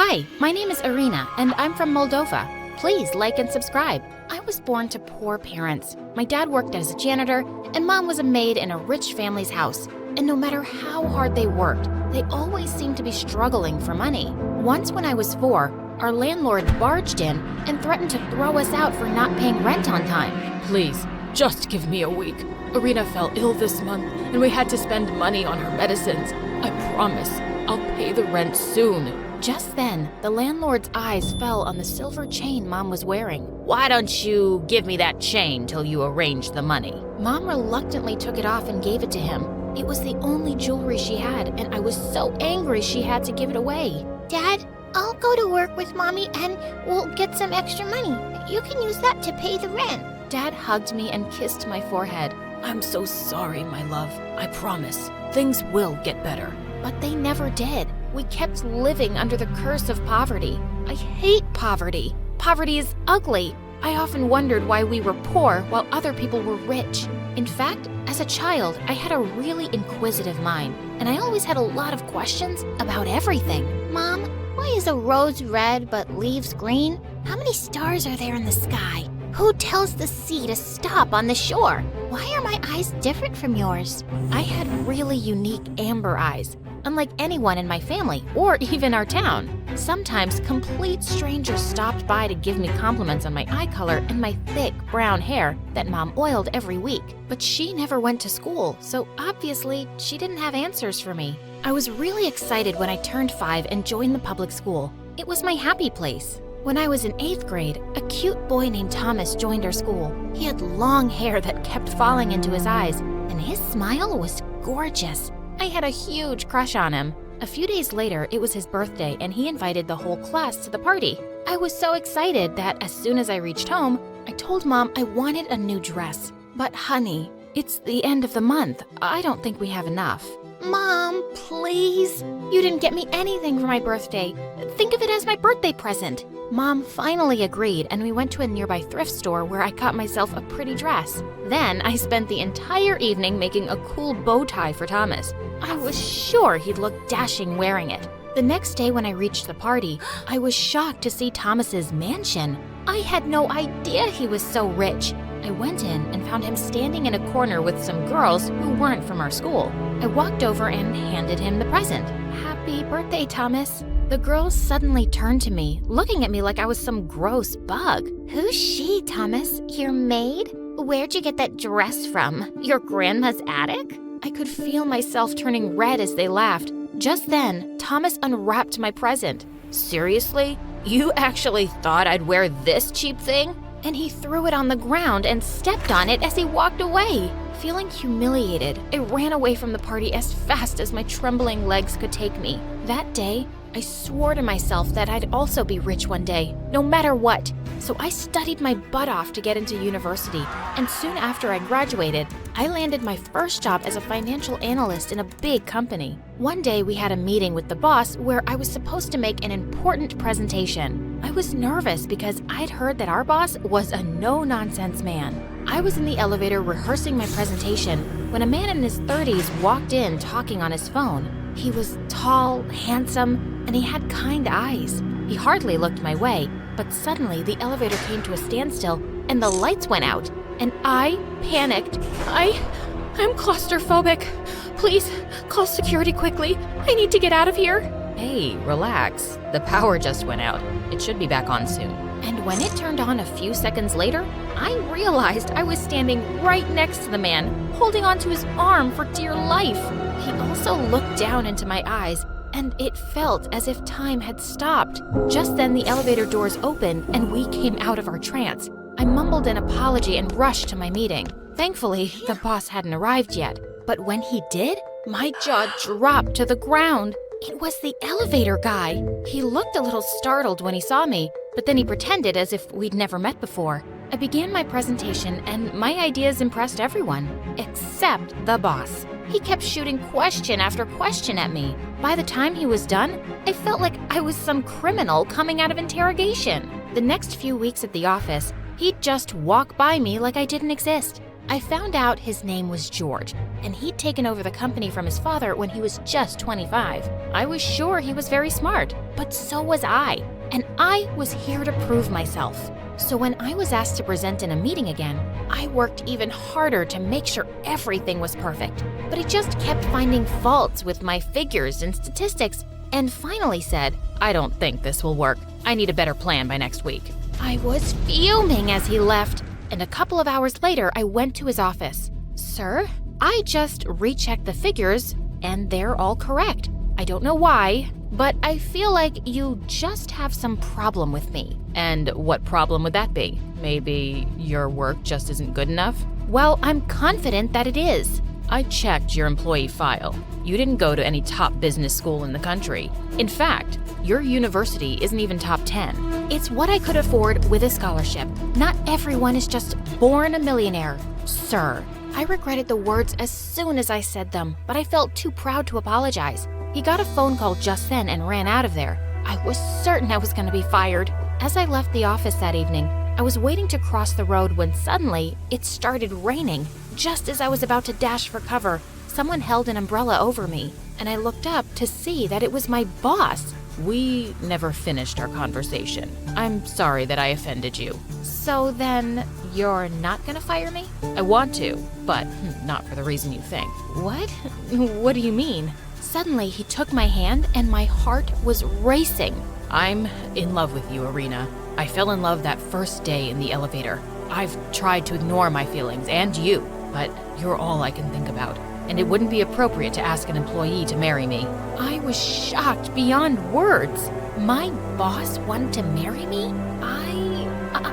Hi, my name is Irina, and I'm from Moldova. Please like and subscribe. I was born to poor parents. My dad worked as a janitor, and mom was a maid in a rich family's house. And no matter how hard they worked, they always seemed to be struggling for money. Once when I was 4, our landlord barged in and threatened to throw us out for not paying rent on time. Please, just give me a week. Irina fell ill this month, and we had to spend money on her medicines. I promise, I'll pay the rent soon. Just then, the landlord's eyes fell on the silver chain Mom was wearing. Why don't you give me that chain till you arrange the money? Mom reluctantly took it off and gave it to him. It was the only jewelry she had, and I was so angry she had to give it away. Dad, I'll go to work with Mommy and we'll get some extra money. You can use that to pay the rent. Dad hugged me and kissed my forehead. I'm so sorry, my love. I promise, things will get better. But they never did. We kept living under the curse of poverty. I hate poverty. Poverty is ugly. I often wondered why we were poor while other people were rich. In fact, as a child, I had a really inquisitive mind, and I always had a lot of questions about everything. Mom, why is a rose red but leaves green? How many stars are there in the sky? Who tells the sea to stop on the shore? Why are my eyes different from yours? I had really unique amber eyes, unlike anyone in my family or even our town. Sometimes complete strangers stopped by to give me compliments on my eye color and my thick brown hair that Mom oiled every week. But she never went to school, so obviously she didn't have answers for me. I was really excited when I turned 5 and joined the public school. It was my happy place. When I was in 8th grade, a cute boy named Thomas joined our school. He had long hair that kept falling into his eyes, and his smile was gorgeous. I had a huge crush on him. A few days later, it was his birthday, and he invited the whole class to the party. I was so excited that as soon as I reached home, I told Mom I wanted a new dress. But honey, it's the end of the month. I don't think we have enough. Mom, please. You didn't get me anything for my birthday. Think of it as my birthday present. Mom finally agreed, and we went to a nearby thrift store where I got myself a pretty dress. Then I spent the entire evening making a cool bow tie for Thomas. I was sure he'd look dashing wearing it. The next day when I reached the party, I was shocked to see Thomas's mansion. I had no idea he was so rich. I went in and found him standing in a corner with some girls who weren't from our school. I walked over and handed him the present. Happy birthday, Thomas. The girls suddenly turned to me, looking at me like I was some gross bug. Who's she, Thomas? Your maid? Where'd you get that dress from? Your grandma's attic? I could feel myself turning red as they laughed. Just then, Thomas unwrapped my present. Seriously? You actually thought I'd wear this cheap thing? And he threw it on the ground and stepped on it as he walked away. Feeling humiliated, I ran away from the party as fast as my trembling legs could take me. That day, I swore to myself that I'd also be rich one day, no matter what. So I studied my butt off to get into university, and soon after I graduated, I landed my first job as a financial analyst in a big company. One day we had a meeting with the boss where I was supposed to make an important presentation. I was nervous because I'd heard that our boss was a no-nonsense man. I was in the elevator rehearsing my presentation when a man in his 30s walked in talking on his phone. He was tall, handsome, and he had kind eyes. He hardly looked my way, but suddenly the elevator came to a standstill and the lights went out, and I panicked. I'm claustrophobic. Please, call security quickly. I need to get out of here. Hey, relax. The power just went out. It should be back on soon. And when it turned on a few seconds later, I realized I was standing right next to the man, holding onto his arm for dear life. He also looked down into my eyes, and it felt as if time had stopped. Just then the elevator doors opened and we came out of our trance. I mumbled an apology and rushed to my meeting. Thankfully, the boss hadn't arrived yet, but when he did, my jaw dropped to the ground. It was the elevator guy. He looked a little startled when he saw me, but then he pretended as if we'd never met before. I began my presentation, and my ideas impressed everyone, except the boss. He kept shooting question after question at me. By the time he was done, I felt like I was some criminal coming out of interrogation. The next few weeks at the office, he'd just walk by me like I didn't exist. I found out his name was George, and he'd taken over the company from his father when he was just 25. I was sure he was very smart, but so was I, and I was here to prove myself. So when I was asked to present in a meeting again, I worked even harder to make sure everything was perfect. But he just kept finding faults with my figures and statistics, and finally said, "I don't think this will work. I need a better plan by next week." I was fuming as he left, and a couple of hours later, I went to his office. "Sir, I just rechecked the figures, and they're all correct. I don't know why, but I feel like you just have some problem with me." And what problem would that be? Maybe your work just isn't good enough? "Well, I'm confident that it is." I checked your employee file. You didn't go to any top business school in the country. In fact, your university isn't even top 10. It's what I could afford with a scholarship. Not everyone is just born a millionaire, sir. I regretted the words as soon as I said them, but I felt too proud to apologize. He got a phone call just then and ran out of there. I was certain I was going to be fired. As I left the office that evening, I was waiting to cross the road when suddenly it started raining. Just as I was about to dash for cover, someone held an umbrella over me, and I looked up to see that it was my boss. We never finished our conversation. I'm sorry that I offended you. So then, you're not gonna fire me? I want to, but not for the reason you think. What? What do you mean? Suddenly, he took my hand and my heart was racing. I'm in love with you, Irina. I fell in love that first day in the elevator. I've tried to ignore my feelings and you, but you're all I can think about. And it wouldn't be appropriate to ask an employee to marry me. I was shocked beyond words. My boss wanted to marry me?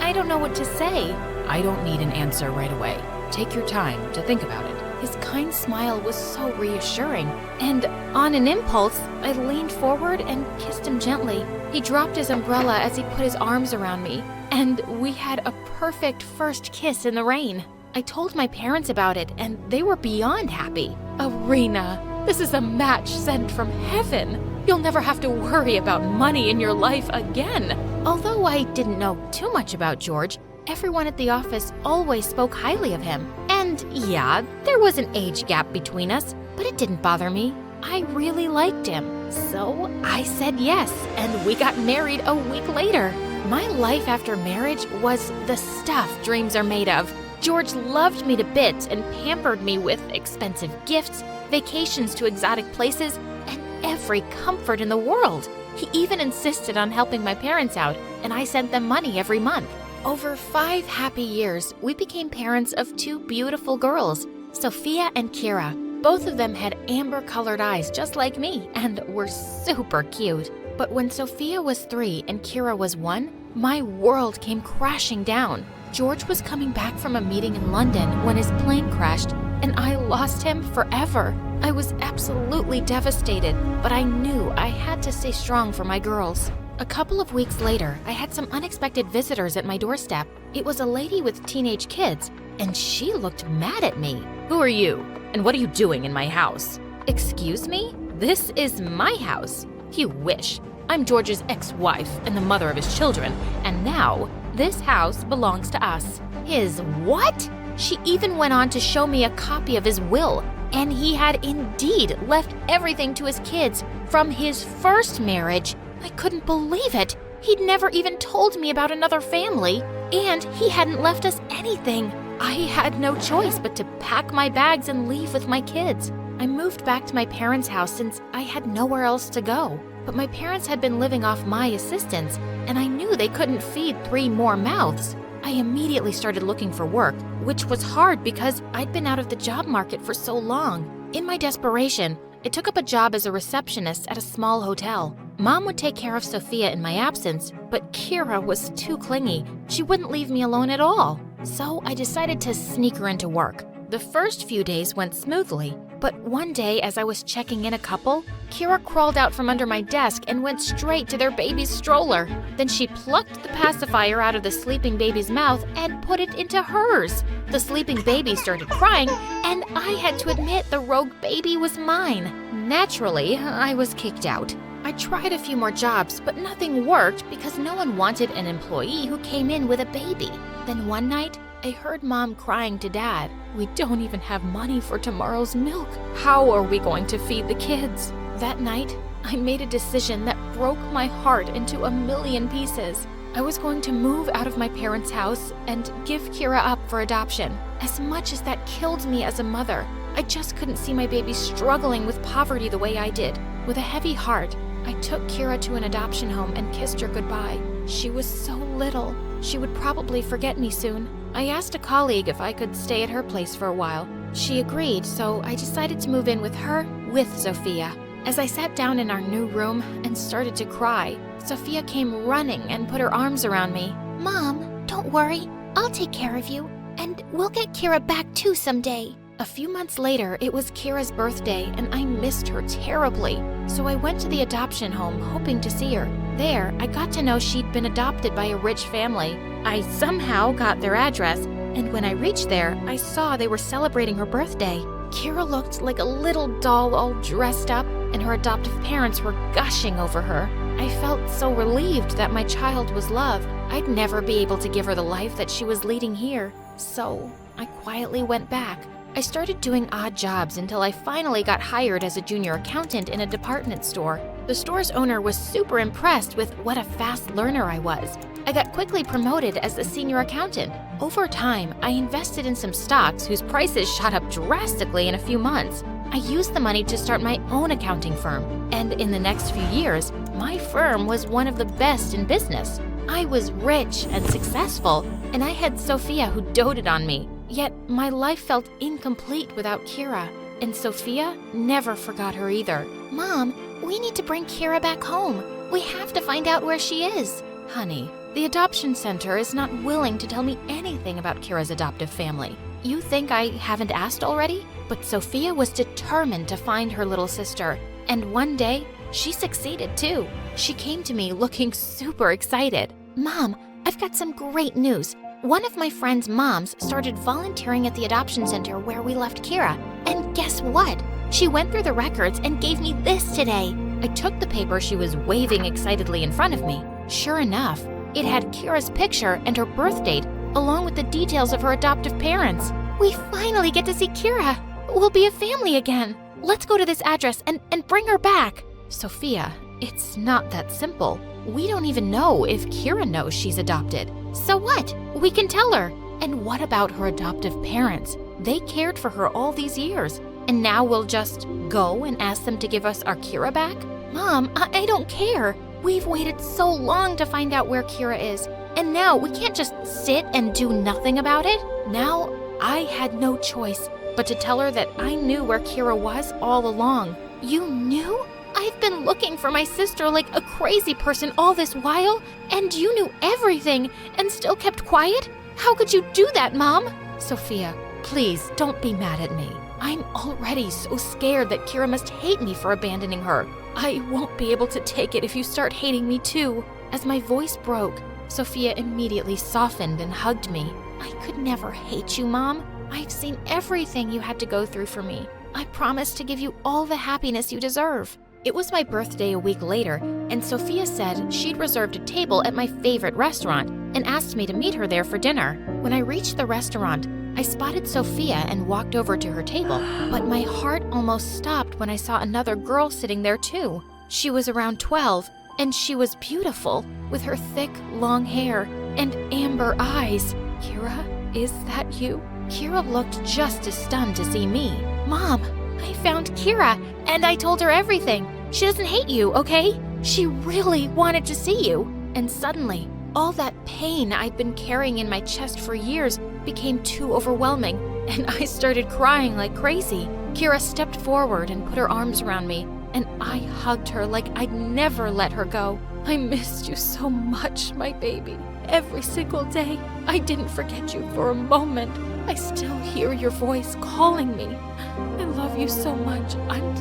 I don't know what to say. I don't need an answer right away. Take your time to think about it. His kind smile was so reassuring, and on an impulse, I leaned forward and kissed him gently. He dropped his umbrella as he put his arms around me, and we had a perfect first kiss in the rain. I told my parents about it, and they were beyond happy. "Irina, this is a match sent from heaven. You'll never have to worry about money in your life again." Although I didn't know too much about George, everyone at the office always spoke highly of him. And yeah, there was an age gap between us, but it didn't bother me. I really liked him. So I said yes, and we got married a week later. My life after marriage was the stuff dreams are made of. George loved me to bits and pampered me with expensive gifts, vacations to exotic places, and every comfort in the world. He even insisted on helping my parents out, and I sent them money every month. Over 5 happy years, we became parents of 2 beautiful girls, Sophia and Kira. Both of them had amber-colored eyes just like me and were super cute. But when Sophia was 3 and Kira was 1, my world came crashing down. George was coming back from a meeting in London when his plane crashed, and I lost him forever. I was absolutely devastated, but I knew I had to stay strong for my girls. A couple of weeks later, I had some unexpected visitors at my doorstep. It was a lady with teenage kids, and she looked mad at me. Who are you? And what are you doing in my house? "Excuse me? This is my house." "You wish. I'm George's ex-wife and the mother of his children, and now this house belongs to us." "His what?" She even went on to show me a copy of his will, and he had indeed left everything to his kids from his first marriage. I couldn't believe it. He'd never even told me about another family, and he hadn't left us anything. I had no choice but to pack my bags and leave with my kids. I moved back to my parents' house since I had nowhere else to go. But my parents had been living off my assistance, and I knew they couldn't feed 3 more mouths. I immediately started looking for work, which was hard because I'd been out of the job market for so long. In my desperation, I took up a job as a receptionist at a small hotel. Mom would take care of Sophia in my absence, but Kira was too clingy. She wouldn't leave me alone at all. So I decided to sneak her into work. The first few days went smoothly, but one day as I was checking in a couple, Kira crawled out from under my desk and went straight to their baby's stroller. Then she plucked the pacifier out of the sleeping baby's mouth and put it into hers. The sleeping baby started crying, and I had to admit the rogue baby was mine. Naturally, I was kicked out. I tried a few more jobs, but nothing worked because no one wanted an employee who came in with a baby. Then one night, I heard Mom crying to Dad. We don't even have money for tomorrow's milk. How are we going to feed the kids? That night, I made a decision that broke my heart into a million pieces. I was going to move out of my parents' house and give Kira up for adoption. As much as that killed me as a mother, I just couldn't see my baby struggling with poverty the way I did. With a heavy heart, I took Kira to an adoption home and kissed her goodbye. She was so little. She would probably forget me soon. I asked a colleague if I could stay at her place for a while. She agreed, so I decided to move in with her with Sophia. As I sat down in our new room and started to cry, Sophia came running and put her arms around me. Mom, don't worry. I'll take care of you. And we'll get Kira back too someday. A few months later, it was Kira's birthday, and I missed her terribly. So I went to the adoption home, hoping to see her. There, I got to know she'd been adopted by a rich family. I somehow got their address, and when I reached there, I saw they were celebrating her birthday. Kira looked like a little doll all dressed up, and her adoptive parents were gushing over her. I felt so relieved that my child was loved. I'd never be able to give her the life that she was leading here. So I quietly went back. I started doing odd jobs until I finally got hired as a junior accountant in a department store. The store's owner was super impressed with what a fast learner I was. I got quickly promoted as a senior accountant. Over time, I invested in some stocks whose prices shot up drastically in a few months. I used the money to start my own accounting firm, and in the next few years, my firm was one of the best in business. I was rich and successful, and I had Sophia who doted on me. Yet my life felt incomplete without Kira, and Sophia never forgot her either. Mom, we need to bring Kira back home. We have to find out where she is. Honey, the adoption center is not willing to tell me anything about Kira's adoptive family. You think I haven't asked already? But Sophia was determined to find her little sister, and one day, she succeeded too. She came to me looking super excited. Mom, I've got some great news. One of my friend's moms started volunteering at the adoption center where we left Kira. And guess what? She went through the records and gave me this today. I took the paper she was waving excitedly in front of me. Sure enough, it had Kira's picture and her birth date, along with the details of her adoptive parents. We finally get to see Kira. We'll be a family again. Let's go to this address and bring her back. Sophia, it's not that simple. We don't even know if Kira knows she's adopted. So what? We can tell her. And what about her adoptive parents? They cared for her all these years. And now we'll just go and ask them to give us our Kira back? Mom, I don't care. We've waited so long to find out where Kira is. And now we can't just sit and do nothing about it. Now I had no choice but to tell her that I knew where Kira was all along. You knew? I've been looking for my sister like a crazy person all this while, and you knew everything and still kept quiet? How could you do that, Mom? Sophia, please don't be mad at me. I'm already so scared that Kira must hate me for abandoning her. I won't be able to take it if you start hating me too. As my voice broke, Sophia immediately softened and hugged me. I could never hate you, Mom. I've seen everything you had to go through for me. I promise to give you all the happiness you deserve. It was my birthday a week later, and Sophia said she'd reserved a table at my favorite restaurant and asked me to meet her there for dinner. When I reached the restaurant, I spotted Sophia and walked over to her table, but my heart almost stopped when I saw another girl sitting there too. She was around 12, and she was beautiful, with her thick, long hair and amber eyes. Kira, is that you? Kira looked just as stunned to see me. Mom, I found Kira, and I told her everything. She doesn't hate you, okay? She really wanted to see you. And suddenly, all that pain I'd been carrying in my chest for years became too overwhelming, and I started crying like crazy. Kira stepped forward and put her arms around me, and I hugged her like I'd never let her go. I missed you so much, my baby. Every single day, I didn't forget you for a moment. I still hear your voice calling me. I love you so much. I'm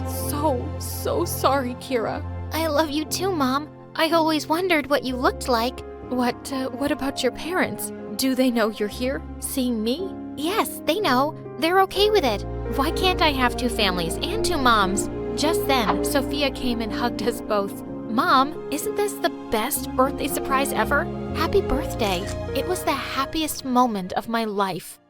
so sorry, Kira. I love you too, Mom. I always wondered what you looked like. What about your parents? Do they know you're here, seeing me? Yes, they know. They're okay with it. Why can't I have two families and two moms? Just then, Sophia came and hugged us both. Mom, isn't this the best birthday surprise ever? Happy birthday. It was the happiest moment of my life.